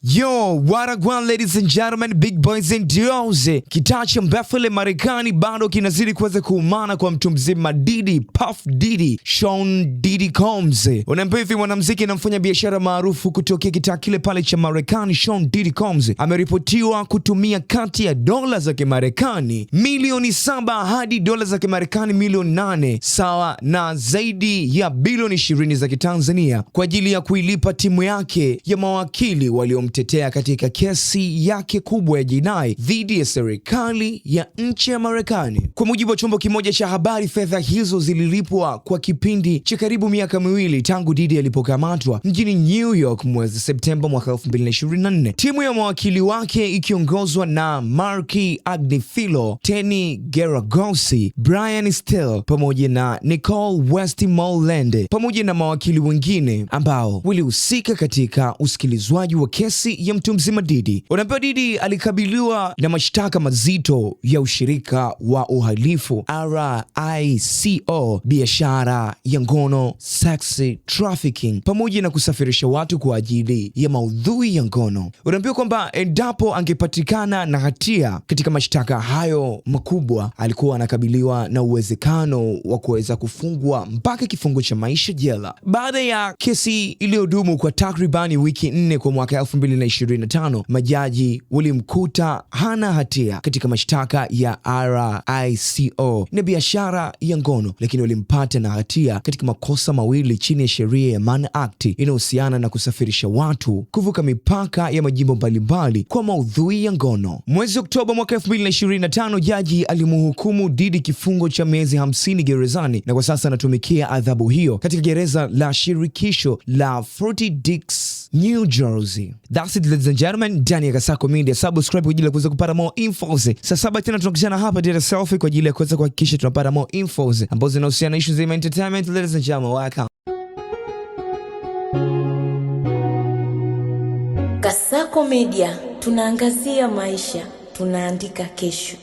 Yo, what a one, ladies and gentlemen, big boys and girls. Kitaa cha Mbefele Marekani bado kinazidi kuweza kuumana kwa mtu mzima Diddy, Puff Diddy, Sean Diddy Combs. Unaambiwa hivi mwanamuziki na mfanya biashara maarufu kutokea kitaa kile pale cha Marekani, Sean Diddy Combs ameripotiwa kutumia kati ya dola za Kimarekani milioni 7 hadi dola za Kimarekani milioni 8 sawa na zaidi ya bilioni 20 za Kitanzania kwa ajili ya kuilipa timu yake ya mawakili waliomtetea katika kesi yake kubwa ya jinai dhidi ya serikali ya nchi ya Marekani. Kwa mujibu wa chombo kimoja cha habari, fedha hizo zililipwa kwa kipindi cha karibu miaka miwili tangu Diddy alipokamatwa mjini New York mwezi Septemba mwaka 2024. Timu ya mawakili wake ikiongozwa na Marky Agnifilo, Tenny Geragosi, Brian Steele pamoja na Nicole Westmoreland pamoja na mawakili wengine ambao walihusika katika usikilizwaji wa kesi ya mtu mzima Diddy. Unaambiwa Diddy alikabiliwa na mashtaka mazito ya ushirika wa uhalifu RICO, biashara ya ngono, sex trafficking pamoja na kusafirisha watu kwa ajili ya maudhui ya ngono. Unaambiwa kwamba endapo angepatikana na hatia katika mashtaka hayo makubwa, alikuwa anakabiliwa na uwezekano wa kuweza kufungwa mpaka kifungo cha maisha jela. Baada ya kesi iliyodumu kwa takribani wiki 4 kwa mwaka 2025, majaji walimkuta hana hatia katika mashtaka ya RICO na biashara ya ngono, lakini walimpata na hatia katika makosa mawili chini ya sheria ya Mann Act inayohusiana na kusafirisha watu kuvuka mipaka ya majimbo mbalimbali kwa maudhui ya ngono. Mwezi Oktoba mwaka 2025, jaji alimhukumu Diddy kifungo cha miezi 50 gerezani na kwa sasa anatumikia adhabu hiyo katika gereza la shirikisho la Forty Dix, New Jersey. That's it, ladies and gentlemen, ndani ya Kasako Media. Subscribe kwa ajili ya kuweza kupata more infos. Sasa tena tunakutana hapa Data Selfie kwa ajili ya kuweza kuhakikisha tunapata more infos ambazo zinahusiana na issues za entertainment. Ladies and gentlemen, welcome. Kasako Media, tunaangazia maisha, tunaandika kesho.